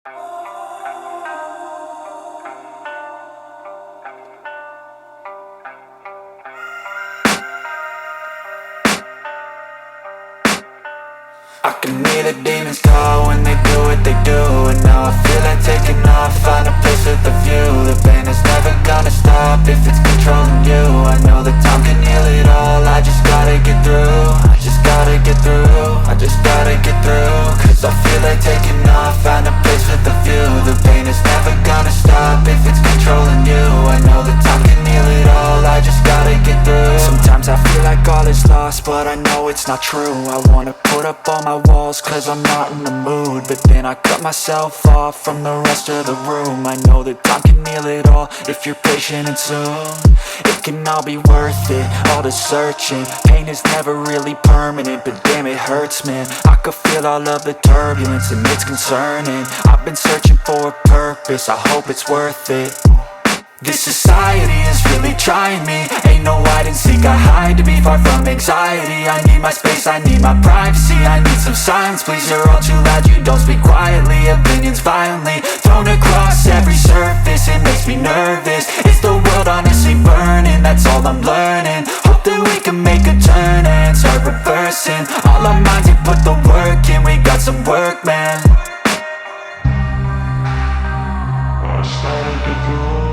I can hear the demons call when they do what they do. And now I feel like taking off, find a place with a view. The pain is never gonna stop if it's controlling you. I know that time can heal it all, I just gotta get through. I just gotta get through, I just gotta get through. Cause I feel like taking off, find a place with a view. The pain is never gonna stop if it's controlling you. I know that time can heal it all, I just gotta get through. Sometimes I feel like all is lost, but I know it's not true. I wanna put up all my walls cause I'm not in the mood, but then I cut myself off from the rest of the room. I know that time can heal it all if you're patient and soon it can all be worth it, all the searching. Pain is never really permanent, but damn it hurts, man. I could feel all of the turbulence and it's concerning. I've been searching for a purpose, I hope it's worth it. This society is really trying me. Ain't no hide and seek, I hide to be far from anxiety. I need my space, I need my privacy. I need some silence, please, you're all too loud. You don't speak quietly, opinions violently thrown across every surface. It makes me nervous, it's the world honestly burning. That's all I'm learning, hope that we can make a turn and start reversing. All our minds, we put the work in, we got some work, man. I started to grow.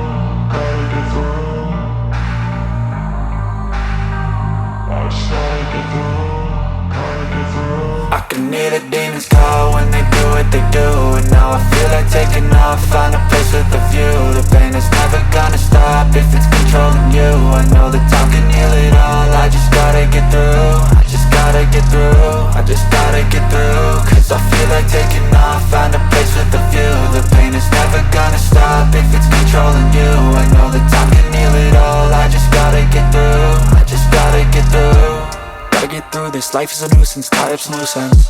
I can hear the demons call when they do what they do. And now I feel like taking off, find a place with a view. The pain is never gonna stop if it's controlling you. I know that time can heal it all, I just gotta get through. I just gotta get through, I just gotta get through. Cause I feel like taking off, find a place with a view. The pain is never gonna stop if it's controlling you. I know that time can heal it all, I just gotta get through. I just gotta get through. Gotta get through this, life is a nuisance, tie up some loose ends.